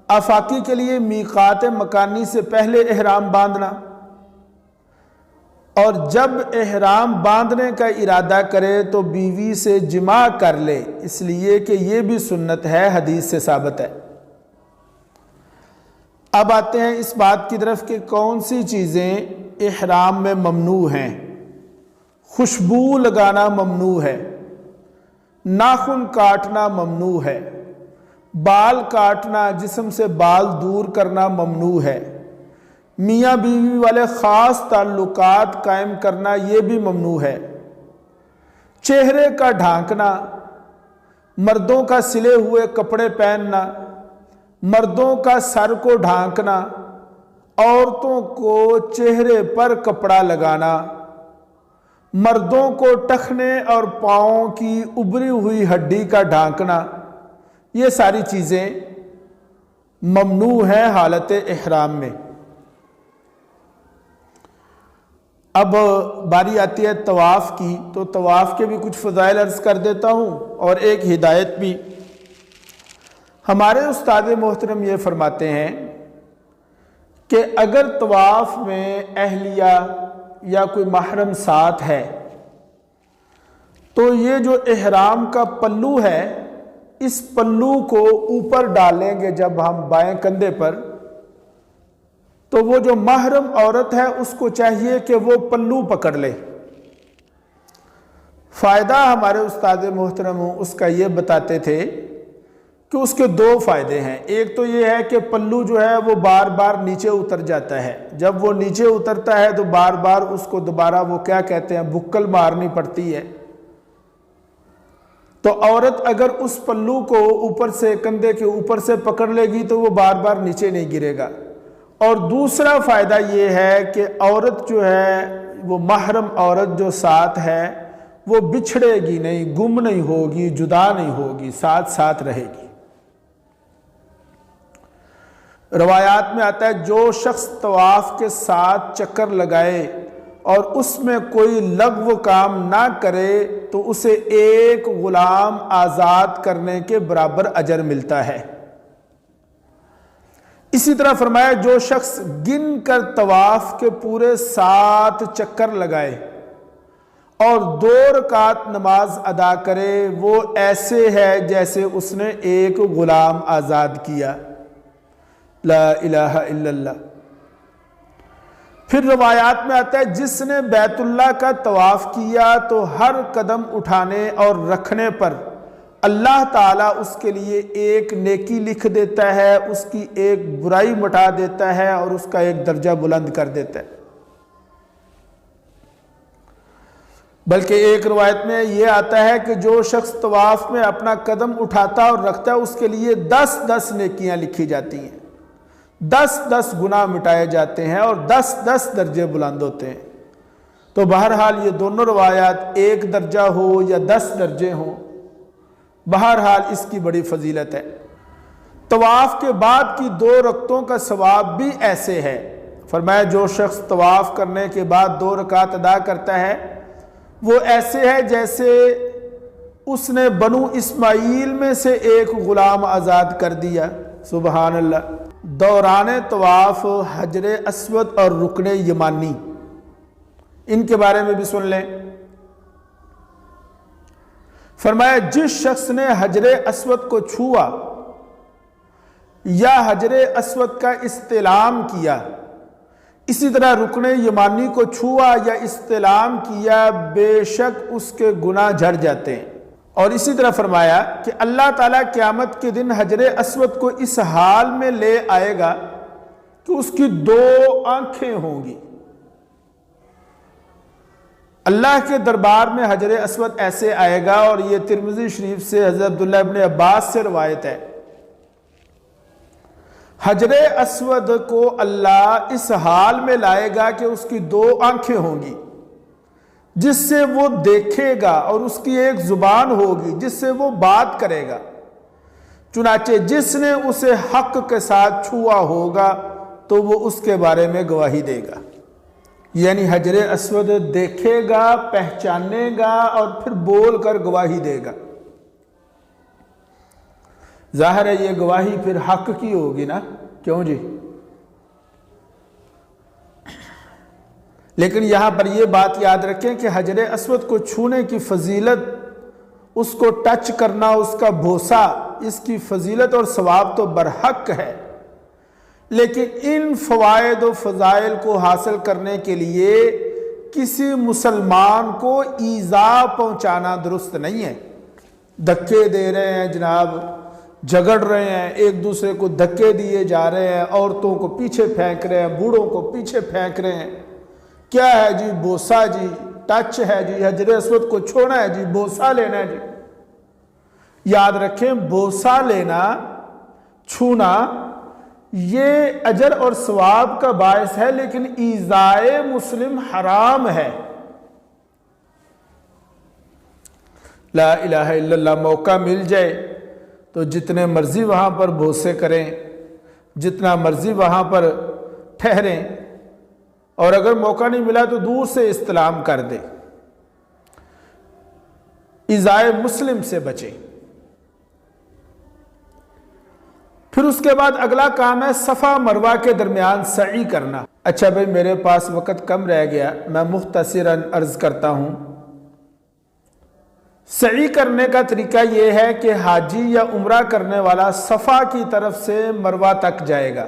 آفاقی کے لیے میقات مکانی سے پہلے احرام باندھنا، اور جب احرام باندھنے کا ارادہ کرے تو بیوی سے جماع کر لے، اس لیے کہ یہ بھی سنت ہے، حدیث سے ثابت ہے۔ اب آتے ہیں اس بات کی طرف کہ کون سی چیزیں احرام میں ممنوع ہیں۔ خوشبو لگانا ممنوع ہے، ناخن کاٹنا ممنوع ہے، بال کاٹنا، جسم سے بال دور کرنا ممنوع ہے، میاں بیوی والے خاص تعلقات قائم کرنا یہ بھی ممنوع ہے، چہرے کا ڈھانکنا، مردوں کا سلے ہوئے کپڑے پہننا، مردوں کا سر کو ڈھانکنا، عورتوں کو چہرے پر کپڑا لگانا، مردوں کو ٹخنے اور پاؤں کی ابری ہوئی ہڈی کا ڈھانکنا، یہ ساری چیزیں ممنوع ہیں حالت احرام میں۔ اب باری آتی ہے طواف کی، تو طواف کے بھی کچھ فضائل عرض کر دیتا ہوں اور ایک ہدایت بھی۔ ہمارے استاد محترم یہ فرماتے ہیں کہ اگر طواف میں اہلیہ یا کوئی محرم ساتھ ہے تو یہ جو احرام کا پلو ہے، اس پلو کو اوپر ڈالیں گے جب ہم بائیں کندھے پر، تو وہ جو محرم عورت ہے اس کو چاہیے کہ وہ پلو پکڑ لے۔ فائدہ ہمارے استاد محترم اس کا یہ بتاتے تھے کہ اس کے دو فائدے ہیں۔ ایک تو یہ ہے کہ پلو جو ہے وہ بار بار نیچے اتر جاتا ہے، جب وہ نیچے اترتا ہے تو بار بار اس کو دوبارہ وہ کیا کہتے ہیں بکل مارنی پڑتی ہے، تو عورت اگر اس پلو کو اوپر سے کندھے کے اوپر سے پکڑ لے گی تو وہ بار بار نیچے نہیں گرے گا۔ اور دوسرا فائدہ یہ ہے کہ عورت جو ہے وہ محرم عورت جو ساتھ ہے وہ بچھڑے گی نہیں، گم نہیں ہوگی، جدا نہیں ہوگی، ساتھ ساتھ رہے گی۔ روایات میں آتا ہے جو شخص طواف کے ساتھ چکر لگائے اور اس میں کوئی لغو کام نہ کرے تو اسے ایک غلام آزاد کرنے کے برابر اجر ملتا ہے۔ اسی طرح فرمایا جو شخص گن کر طواف کے پورے 7 چکر لگائے اور 2 رکعت نماز ادا کرے وہ ایسے ہے جیسے اس نے ایک غلام آزاد کیا۔ لا الہ الا اللہ۔ پھر روایات میں آتا ہے جس نے بیت اللہ کا طواف کیا تو ہر قدم اٹھانے اور رکھنے پر اللہ تعالیٰ اس کے لیے ایک نیکی لکھ دیتا ہے، اس کی ایک برائی مٹا دیتا ہے اور اس کا ایک درجہ بلند کر دیتا ہے۔ بلکہ ایک روایت میں یہ آتا ہے کہ جو شخص طواف میں اپنا قدم اٹھاتا اور رکھتا ہے اس کے لیے 10 نیکیاں لکھی جاتی ہیں، 10 گناہ مٹائے جاتے ہیں اور 10 درجے بلند ہوتے ہیں۔ تو بہرحال یہ دونوں روایات 1 درجہ ہو یا 10 درجے ہوں، بہرحال اس کی بڑی فضیلت ہے۔ طواف کے بعد کی 2 رکعتوں کا ثواب بھی ایسے ہے۔ فرمایا جو شخص طواف کرنے کے بعد 2 رکعت ادا کرتا ہے وہ ایسے ہے جیسے اس نے بنو اسماعیل میں سے ایک غلام آزاد کر دیا۔ سبحان اللہ۔ دوران طواف حجر اسود اور رکن یمانی، ان کے بارے میں بھی سن لیں۔ فرمایا جس شخص نے حجر اسود کو چھوا یا حجر اسود کا استلام کیا، اسی طرح رکن یمانی کو چھوا یا استلام کیا، بے شک اس کے گناہ جھڑ جاتے ہیں۔ اور اسی طرح فرمایا کہ اللہ تعالیٰ قیامت کے دن حجر اسود کو اس حال میں لے آئے گا کہ اس کی 2 آنکھیں ہوں گی۔ اللہ کے دربار میں حجر اسود ایسے آئے گا، اور یہ ترمذی شریف سے حضرت عبداللہ ابن عباس سے روایت ہے۔ حجر اسود کو اللہ اس حال میں لائے گا کہ اس کی 2 آنکھیں ہوں گی جس سے وہ دیکھے گا، اور اس کی ایک زبان ہوگی جس سے وہ بات کرے گا، چنانچہ جس نے اسے حق کے ساتھ چھوا ہوگا تو وہ اس کے بارے میں گواہی دے گا۔ یعنی حجر اسود دیکھے گا، پہچانے گا اور پھر بول کر گواہی دے گا۔ ظاہر ہے یہ گواہی پھر حق کی ہوگی نا، کیوں جی؟ لیکن یہاں پر یہ بات یاد رکھیں کہ حجر اسود کو چھونے کی فضیلت، اس کو ٹچ کرنا، اس کا بوسہ، اس کی فضیلت اور ثواب تو برحق ہے، لیکن ان فوائد و فضائل کو حاصل کرنے کے لیے کسی مسلمان کو ایذا پہنچانا درست نہیں ہے۔ دھکے دے رہے ہیں جناب، جھگڑ رہے ہیں، ایک دوسرے کو دھکے دیے جا رہے ہیں، عورتوں کو پیچھے پھینک رہے ہیں، بوڑھوں کو پیچھے پھینک رہے ہیں۔ کیا ہے جی؟ بوسہ جی، ٹچ ہے جی، حجر اسود کو چھونا ہے جی، بوسہ لینا ہے جی۔ یاد رکھیں، بوسہ لینا، چھونا یہ اجر اور ثواب کا باعث ہے، لیکن ایذائے مسلم حرام ہے۔ لا الہ الا اللہ، موقع مل جائے تو جتنے مرضی وہاں پر بوسے کریں، جتنا مرضی وہاں پر ٹھہریں، اور اگر موقع نہیں ملا تو دور سے استلام کر دیں، ایذائے مسلم سے بچیں۔ پھر اس کے بعد اگلا کام ہے صفا مروہ کے درمیان سعی کرنا۔ اچھا بھائی، میرے پاس وقت کم رہ گیا، میں مختصراً عرض کرتا ہوں۔ سعی کرنے کا طریقہ یہ ہے کہ حاجی یا عمرہ کرنے والا صفا کی طرف سے مروہ تک جائے گا۔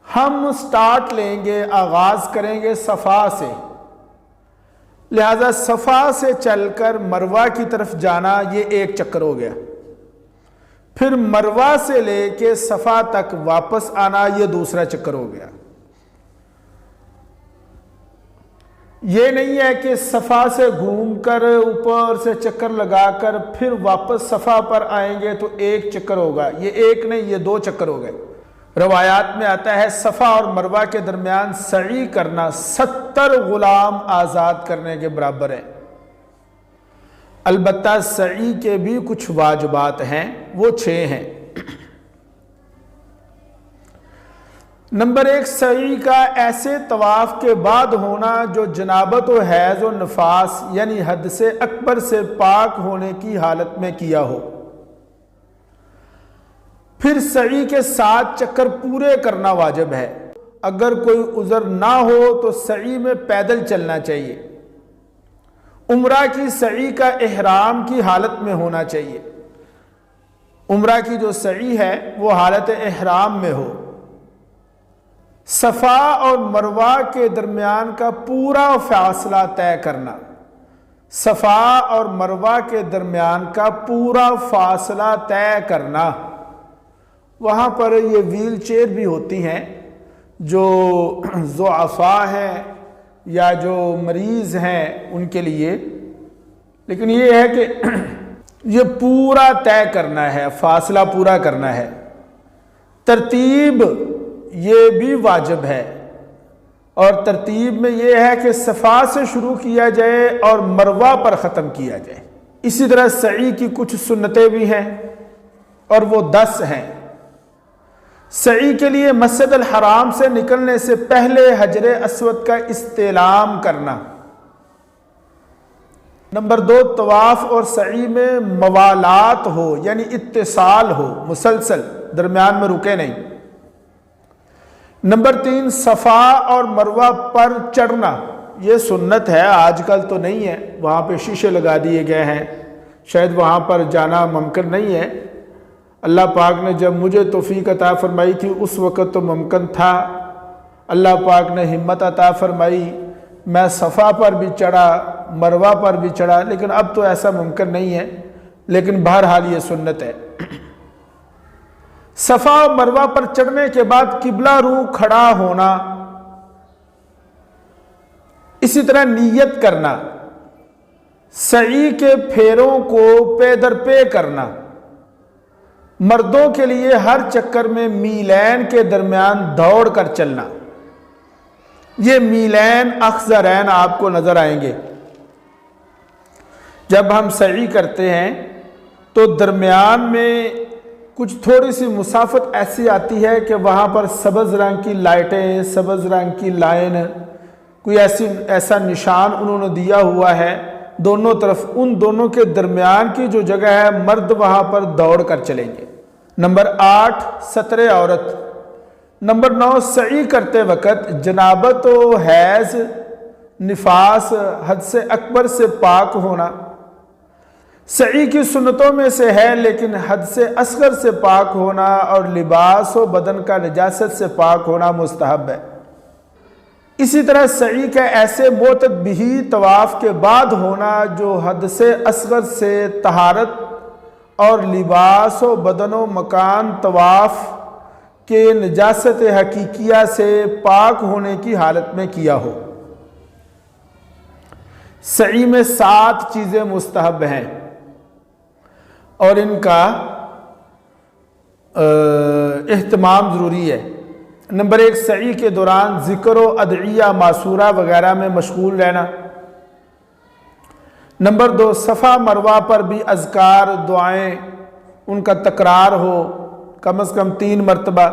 ہم سٹارٹ لیں گے، آغاز کریں گے صفا سے، لہذا صفا سے چل کر مروہ کی طرف جانا یہ ایک چکر ہو گیا، پھر مروہ سے لے کے صفا تک واپس آنا یہ دوسرا چکر ہو گیا۔ یہ نہیں ہے کہ صفا سے گھوم کر اوپر سے چکر لگا کر پھر واپس صفا پر آئیں گے تو ایک چکر ہوگا، یہ ایک نہیں، یہ 2 چکر ہو گئے۔ روایات میں آتا ہے صفا اور مروہ کے درمیان سعی کرنا 70 غلام آزاد کرنے کے برابر ہے۔ البتہ سعی کے بھی کچھ واجبات ہیں، وہ 6 ہیں۔ نمبر 1، سعی کا ایسے طواف کے بعد ہونا جو جنابت و حیض و نفاس یعنی حد سے اکبر سے پاک ہونے کی حالت میں کیا ہو۔ پھر سعی کے 7 چکر پورے کرنا واجب ہے۔ اگر کوئی عذر نہ ہو تو سعی میں پیدل چلنا چاہیے۔ عمرہ کی سعی کا احرام کی حالت میں ہونا چاہیے۔ عمرہ کی جو سعی ہے وہ حالت احرام میں ہو۔ صفا اور مروہ کے درمیان کا پورا فاصلہ طے کرنا، صفا اور مروہ کے درمیان کا پورا فاصلہ طے کرنا۔ وہاں پر یہ ویل چیئر بھی ہوتی ہیں، جو ضعفاء ہیں یا جو مریض ہیں ان کے لیے، لیکن یہ ہے کہ یہ پورا طے کرنا ہے، فاصلہ پورا کرنا ہے۔ ترتیب یہ بھی واجب ہے، اور ترتیب میں یہ ہے کہ صفا سے شروع کیا جائے اور مروہ پر ختم کیا جائے۔ اسی طرح سعی کی کچھ سنتیں بھی ہیں اور وہ 10 ہیں۔ سعی کے لیے مسجد الحرام سے نکلنے سے پہلے حجر اسود کا استعلام کرنا۔ نمبر 2، طواف اور سعی میں موالات ہو، یعنی اتصال ہو، مسلسل، درمیان میں رکے نہیں۔ نمبر 3، صفا اور مروہ پر چڑھنا، یہ سنت ہے، آج کل تو نہیں ہے، وہاں پہ شیشے لگا دیے گئے ہیں، شاید وہاں پر جانا ممکن نہیں ہے۔ اللہ پاک نے جب مجھے توفیق عطا فرمائی تھی اس وقت تو ممکن تھا، اللہ پاک نے ہمت عطا فرمائی، میں صفا پر بھی چڑھا، مروہ پر بھی چڑھا، لیکن اب تو ایسا ممکن نہیں ہے، لیکن بہرحال یہ سنت ہے۔ صفا و مروہ پر چڑھنے کے بعد قبلہ رو کھڑا ہونا، اسی طرح نیت کرنا، سعی کے پھیروں کو پے در پے کرنا، مردوں کے لیے ہر چکر میں میلین کے درمیان دوڑ کر چلنا. یہ میلین اخضرین آپ کو نظر آئیں گے. جب ہم سعی کرتے ہیں تو درمیان میں کچھ تھوڑی سی مسافت ایسی آتی ہے کہ وہاں پر سبز رنگ کی لائٹیں، سبز رنگ کی لائن، کوئی ایسا نشان انہوں نے دیا ہوا ہے دونوں طرف. ان دونوں کے درمیان کی جو جگہ ہے مرد وہاں پر دوڑ کر چلیں گے. نمبر 8 ستر عورت. نمبر 9 سعی کرتے وقت جنابت و حیض، نفاس، حد سے اکبر سے پاک ہونا. سعی کی سنتوں میں سے ہے لیکن حد سے اصغر سے پاک ہونا اور لباس و بدن کا نجاست سے پاک ہونا مستحب ہے. اسی طرح سعی کا ایسے معتدبی طواف کے بعد ہونا جو حد سے اصغر سے طہارت اور لباس و بدن و مکان طواف کے نجاست حقیقیہ سے پاک ہونے کی حالت میں کیا ہو. سعی میں 7 چیزیں مستحب ہیں اور ان کا اہتمام ضروری ہے. نمبر 1 سعی کے دوران ذکر و ادعیہ معصورہ وغیرہ میں مشغول رہنا. نمبر 2 صفا مروہ پر بھی اذکار دعائیں ان کا تکرار ہو کم از کم 3 مرتبہ.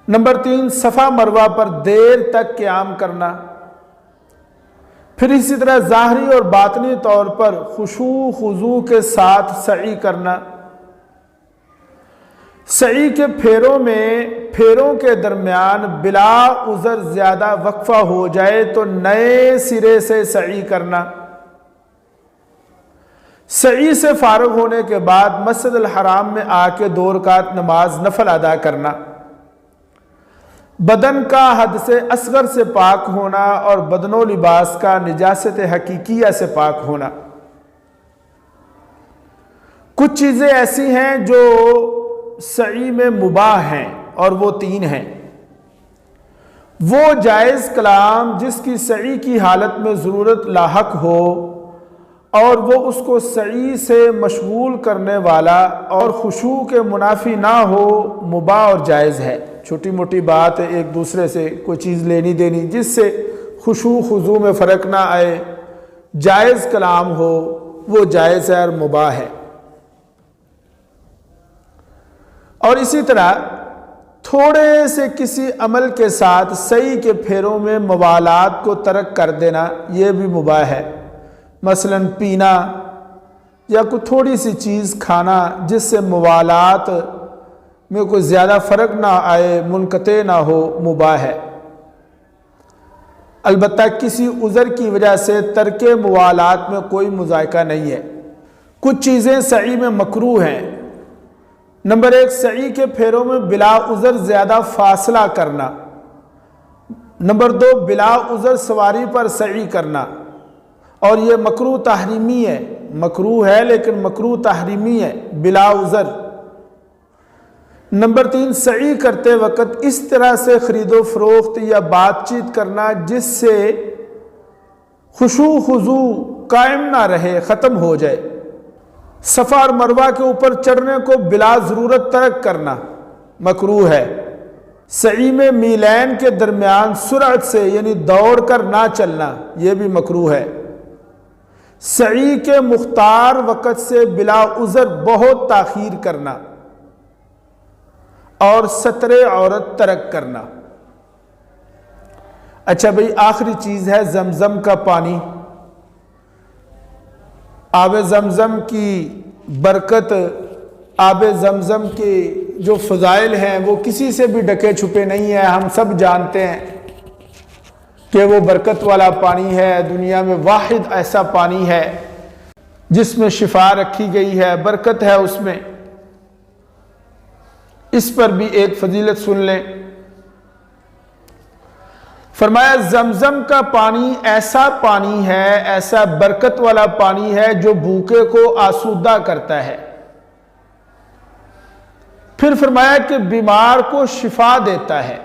نمبر 3 صفا مروہ پر دیر تک قیام کرنا. پھر اسی طرح ظاہری اور باطنی طور پر خشوع خضوع کے ساتھ سعی کرنا. سعی کے پھیروں کے درمیان بلا عذر زیادہ وقفہ ہو جائے تو نئے سرے سے سعی کرنا. سعی سے فارغ ہونے کے بعد مسجد الحرام میں آ کے 2 رکعت نماز نفل ادا کرنا. بدن کا حد سے اصغر سے پاک ہونا اور بدن و لباس کا نجاست حقیقیہ سے پاک ہونا. کچھ چیزیں ایسی ہیں جو سعی میں مباح ہیں اور وہ 3 ہیں. وہ جائز کلام جس کی سعی کی حالت میں ضرورت لاحق ہو اور وہ اس کو سعی سے مشغول کرنے والا اور خشوع کے منافی نہ ہو، مباح اور جائز ہے. چھوٹی موٹی بات ہے، ایک دوسرے سے کوئی چیز لینی دینی جس سے خشوع خضوع میں فرق نہ آئے، جائز کلام ہو، وہ جائز ہے اور مباح ہے. اور اسی طرح تھوڑے سے کسی عمل کے ساتھ سعی کے پھیروں میں موالات کو ترک کر دینا یہ بھی مباح ہے. مثلا پینا یا کوئی تھوڑی سی چیز کھانا جس سے موالات میں کوئی زیادہ فرق نہ آئے، منقطع نہ ہو، مباح ہے. البتہ کسی عذر کی وجہ سے ترک موالات میں کوئی مذائقہ نہیں ہے. کچھ چیزیں سعی میں مکروہ ہیں. نمبر 1 سعی کے پھیروں میں بلا عذر زیادہ فاصلہ کرنا. نمبر 2 بلا عذر سواری پر سعی کرنا، اور یہ مکروہ تحریمی ہے. مکروہ ہے لیکن مکروہ تحریمی ہے بلا عذر. نمبر 3 سعی کرتے وقت اس طرح سے خرید و فروخت یا بات چیت کرنا جس سے خشوع خضوع قائم نہ رہے، ختم ہو جائے. صفا اور مروہ کے اوپر چڑھنے کو بلا ضرورت ترک کرنا مکروہ ہے. سعی میں میلین کے درمیان سرعت سے یعنی دوڑ کر نہ چلنا یہ بھی مکروہ ہے. سعی کے مختار وقت سے بلا عذر بہت تاخیر کرنا اور ستر عورت ترک کرنا. اچھا بھئی، آخری چیز ہے زمزم کا پانی. آب زمزم کی برکت، آب زمزم کے جو فضائل ہیں وہ کسی سے بھی ڈکے چھپے نہیں ہیں. ہم سب جانتے ہیں کہ وہ برکت والا پانی ہے. دنیا میں واحد ایسا پانی ہے جس میں شفا رکھی گئی ہے، برکت ہے اس میں. اس پر بھی ایک فضیلت سن لیں. فرمایا زمزم کا پانی ایسا پانی ہے، ایسا برکت والا پانی ہے جو بھوکے کو آسودہ کرتا ہے. پھر فرمایا کہ بیمار کو شفا دیتا ہے.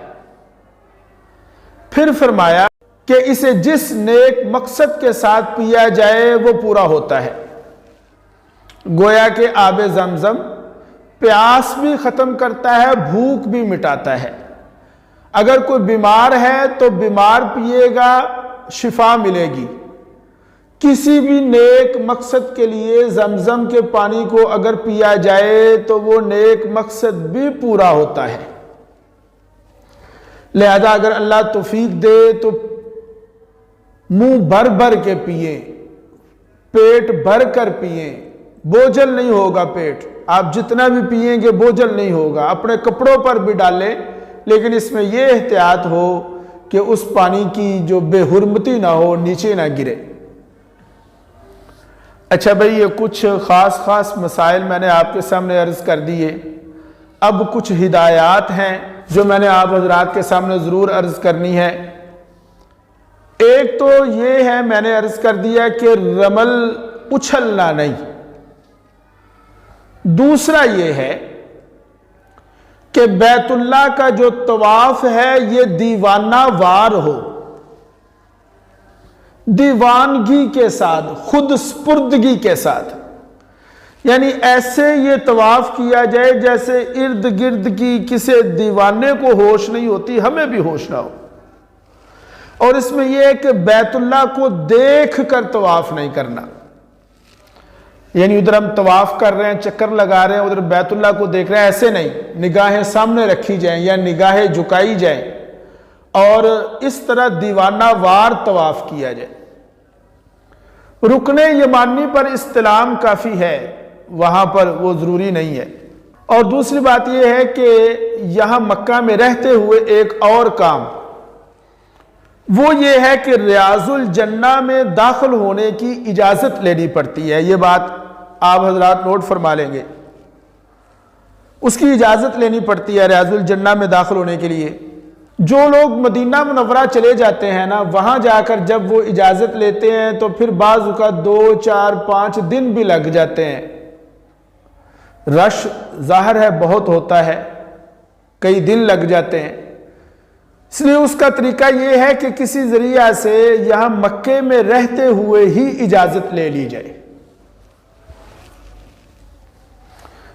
پھر فرمایا کہ اسے جس نیک مقصد کے ساتھ پیا جائے وہ پورا ہوتا ہے. گویا کہ آب زمزم پیاس بھی ختم کرتا ہے، بھوک بھی مٹاتا ہے۔ اگر کوئی بیمار ہے تو بیمار پیے گا، شفا ملے گی۔ کسی بھی نیک مقصد کے لیے زمزم کے پانی کو اگر پیا جائے تو وہ نیک مقصد بھی پورا ہوتا ہے۔ لہذا اگر اللہ توفیق دے تو منہ بھر بھر کے پیئیں، پیٹ بھر کر پیئیں، بوجھل نہیں ہوگا پیٹ۔ آپ جتنا بھی پیئیں گے بوجھل نہیں ہوگا، اپنے کپڑوں پر بھی ڈالیں، لیکن اس میں یہ احتیاط ہو کہ اس پانی کی جو بے حرمتی نہ ہو، نیچے نہ گرے۔ اچھا بھئی، یہ کچھ خاص مسائل میں نے آپ کے سامنے عرض کر دیے۔ اب کچھ ہدایات ہیں جو میں نے آپ حضرات کے سامنے ضرور عرض کرنی ہے۔ ایک تو یہ ہے، میں نے عرض کر دیا کہ رمل اچھلنا نہیں۔ دوسرا یہ ہے کہ بیت اللہ کا جو طواف ہے یہ دیوانہ وار ہو، دیوانگی کے ساتھ، خود سپردگی کے ساتھ، یعنی ایسے یہ طواف کیا جائے جیسے ارد گرد کی کسی دیوانے کو ہوش نہیں ہوتی، ہمیں بھی ہوش نہ ہو۔ اور اس میں یہ ہے کہ بیت اللہ کو دیکھ کر طواف نہیں کرنا، یعنی ادھر ہم طواف کر رہے ہیں، چکر لگا رہے ہیں، ادھر بیت اللہ کو دیکھ رہے ہیں، ایسے نہیں۔ نگاہیں سامنے رکھی جائیں یا نگاہیں جھکائی جائیں اور اس طرح دیوانہ وار طواف کیا جائے۔ رکن یمانی پر استلام کافی ہے، وہاں پر وہ ضروری نہیں ہے۔ اور دوسری بات یہ ہے کہ یہاں مکہ میں رہتے ہوئے ایک اور کام، وہ یہ ہے کہ ریاض الجنہ میں داخل ہونے کی اجازت لینی پڑتی ہے۔ یہ بات آپ حضرات نوٹ فرما لیں گے، اس کی اجازت لینی پڑتی ہے ریاض الجنہ میں داخل ہونے کے لیے۔ جو لوگ مدینہ منورہ چلے جاتے ہیں نا، وہاں جا کر جب وہ اجازت لیتے ہیں تو پھر بعض اوقات 2 4 5 دن بھی لگ جاتے ہیں۔ رش ظاہر ہے بہت ہوتا ہے، کئی دن لگ جاتے ہیں۔ اس لیے اس کا طریقہ یہ ہے کہ کسی ذریعہ سے یہاں مکے میں رہتے ہوئے ہی اجازت لے لی جائے۔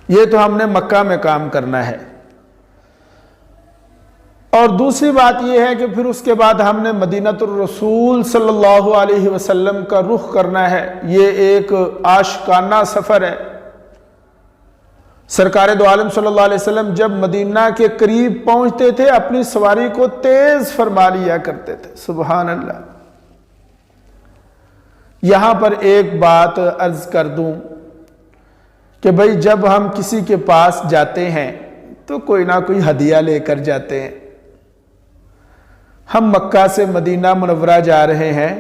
یہ تو ہم نے مکہ میں کام کرنا ہے۔ اور دوسری بات یہ ہے کہ پھر اس کے بعد ہم نے مدینۃ الرسول صلی اللہ علیہ وسلم کا رخ کرنا ہے۔ یہ ایک عاشقانہ سفر ہے۔ سرکار دو عالم صلی اللہ علیہ وسلم جب مدینہ کے قریب پہنچتے تھے اپنی سواری کو تیز فرما لیا کرتے تھے، سبحان اللہ۔ یہاں پر ایک بات عرض کر دوں کہ بھئی جب ہم کسی کے پاس جاتے ہیں تو کوئی نہ کوئی ہدیہ لے کر جاتے ہیں۔ ہم مکہ سے مدینہ منورہ جا رہے ہیں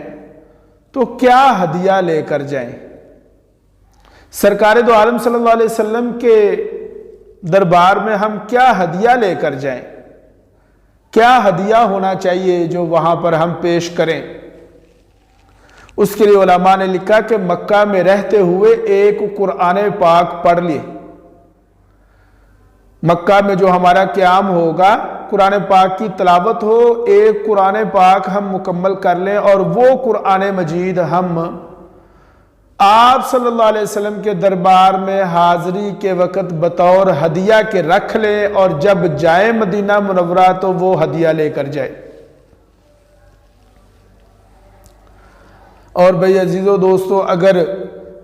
تو کیا ہدیہ لے کر جائیں؟ سرکار دو عالم صلی اللہ علیہ وسلم کے دربار میں ہم کیا ہدیہ لے کر جائیں؟ کیا ہدیہ ہونا چاہیے جو وہاں پر ہم پیش کریں؟ اس کے لیے علماء نے لکھا کہ مکہ میں رہتے ہوئے ایک قرآن پاک پڑھ لیے۔ مکہ میں جو ہمارا قیام ہوگا، قرآن پاک کی تلاوت ہو، ایک قرآن پاک ہم مکمل کر لیں اور وہ قرآن مجید ہم آپ صلی اللہ علیہ وسلم کے دربار میں حاضری کے وقت بطور ہدیہ کے رکھ لیں، اور جب جائیں مدینہ منورہ تو وہ ہدیہ لے کر جائے۔ اور بھئی عزیزو دوستو، اگر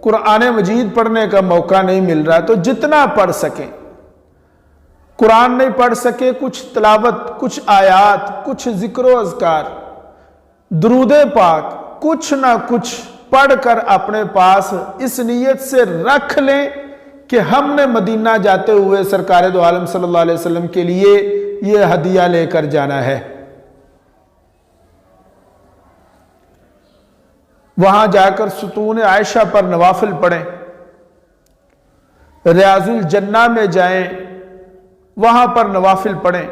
قرآن مجید پڑھنے کا موقع نہیں مل رہا تو جتنا پڑھ سکیں، قرآن نہیں پڑھ سکے کچھ تلاوت، کچھ آیات، کچھ ذکر و اذکار، درود پاک، کچھ نہ کچھ پڑھ کر اپنے پاس اس نیت سے رکھ لیں کہ ہم نے مدینہ جاتے ہوئے سرکار دو عالم صلی اللہ علیہ وسلم کے لیے یہ ہدیہ لے کر جانا ہے۔ وہاں جا کر ستون عائشہ پر نوافل پڑھیں، ریاض الجنہ میں جائیں، وہاں پر نوافل پڑھیں،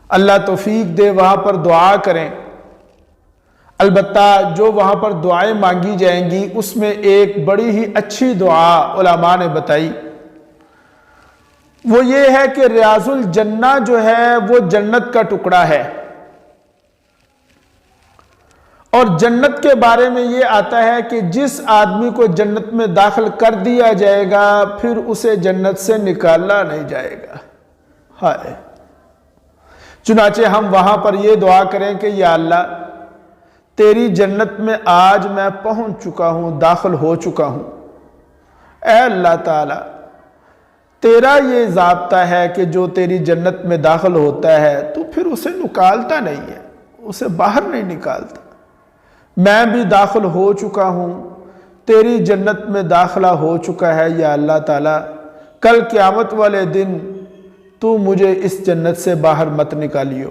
اللہ توفیق دے وہاں پر دعا کریں۔ البتہ جو وہاں پر دعائیں مانگی جائیں گی اس میں ایک بڑی ہی اچھی دعا علماء نے بتائی، وہ یہ ہے کہ ریاض الجنہ جو ہے وہ جنت کا ٹکڑا ہے، اور جنت کے بارے میں یہ آتا ہے کہ جس آدمی کو جنت میں داخل کر دیا جائے گا پھر اسے جنت سے نکالا نہیں جائے گا۔ ہائے، چنانچہ ہم وہاں پر یہ دعا کریں کہ یا اللہ تیری جنت میں آج میں پہنچ چکا ہوں، داخل ہو چکا ہوں۔ اے اللہ تعالیٰ، تیرا یہ ضابطہ ہے کہ جو تیری جنت میں داخل ہوتا ہے تو پھر اسے نکالتا نہیں ہے، اسے باہر نہیں نکالتا۔ میں بھی داخل ہو چکا ہوں، تیری جنت میں داخلہ ہو چکا ہے یا اللہ تعالیٰ، کل قیامت والے دن تو مجھے اس جنت سے باہر مت نکالیو۔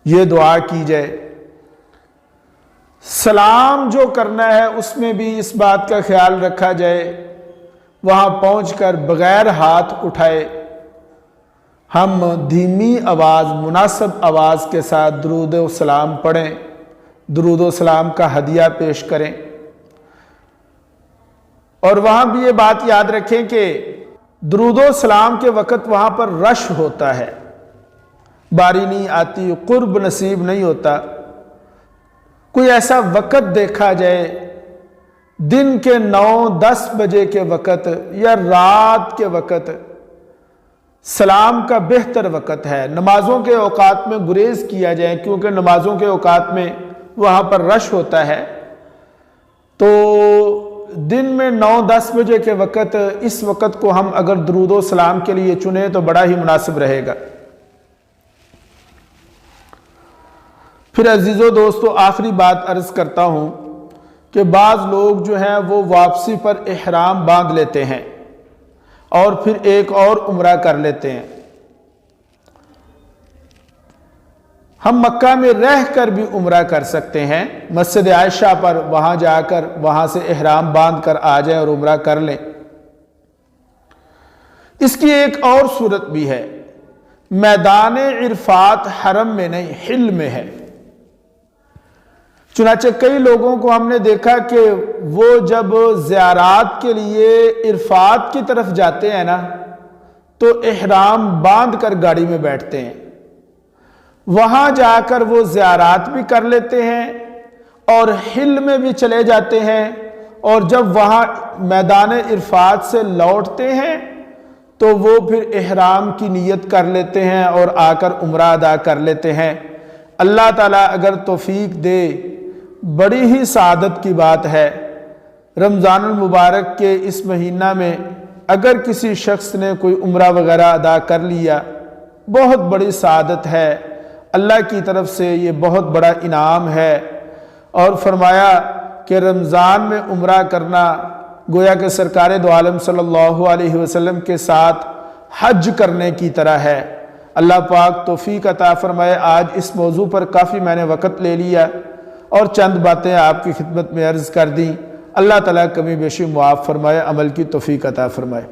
یہ دعا کی جائے۔ سلام جو کرنا ہے اس میں بھی اس بات کا خیال رکھا جائے، وہاں پہنچ کر بغیر ہاتھ اٹھائے ہم دھیمی آواز، مناسب آواز کے ساتھ درود و سلام پڑھیں، درود و سلام کا ہدیہ پیش کریں۔ اور وہاں بھی یہ بات یاد رکھیں کہ درود و سلام کے وقت وہاں پر رش ہوتا ہے، باری نہیں آتی، قرب نصیب نہیں ہوتا۔ کوئی ایسا وقت دیکھا جائے دن کے 9-10 بجے کے وقت یا رات کے وقت، سلام کا بہتر وقت ہے۔ نمازوں کے اوقات میں گریز کیا جائے کیونکہ نمازوں کے اوقات میں وہاں پر رش ہوتا ہے، تو دن میں 9-10 بجے کے وقت اس وقت کو ہم اگر درود و سلام کے لیے چنیں تو بڑا ہی مناسب رہے گا۔ پھر عزیزو دوستو آخری بات عرض کرتا ہوں کہ بعض لوگ جو ہیں وہ واپسی پر احرام باندھ لیتے ہیں اور پھر ایک اور عمرہ کر لیتے ہیں۔ ہم مکہ میں رہ کر بھی عمرہ کر سکتے ہیں، مسجد عائشہ پر وہاں جا کر وہاں سے احرام باندھ کر آ جائیں اور عمرہ کر لیں۔ اس کی ایک اور صورت بھی ہے، میدان عرفات حرم میں نہیں حل میں ہے۔ چنانچہ کئی لوگوں کو ہم نے دیکھا کہ وہ جب زیارات کے لیے عرفات کی طرف جاتے ہیں نا تو احرام باندھ کر گاڑی میں بیٹھتے ہیں، وہاں جا کر وہ زیارات بھی کر لیتے ہیں اور حل میں بھی چلے جاتے ہیں، اور جب وہاں میدان عرفات سے لوٹتے ہیں تو وہ پھر احرام کی نیت کر لیتے ہیں اور آ کر عمرہ ادا کر لیتے ہیں۔ اللہ تعالیٰ اگر توفیق دے، بڑی ہی سعادت کی بات ہے۔ رمضان المبارک کے اس مہینہ میں اگر کسی شخص نے کوئی عمرہ وغیرہ ادا کر لیا، بہت بڑی سعادت ہے، اللہ کی طرف سے یہ بہت بڑا انعام ہے۔ اور فرمایا کہ رمضان میں عمرہ کرنا گویا کہ سرکار دو عالم صلی اللہ علیہ وسلم کے ساتھ حج کرنے کی طرح ہے۔ اللہ پاک توفیق عطا فرمائے۔ آج اس موضوع پر کافی میں نے وقت لے لیا اور چند باتیں آپ کی خدمت میں عرض کر دیں۔ اللہ تعالیٰ کمی بیشی معاف فرمائے، عمل کی توفیق عطا فرمائے۔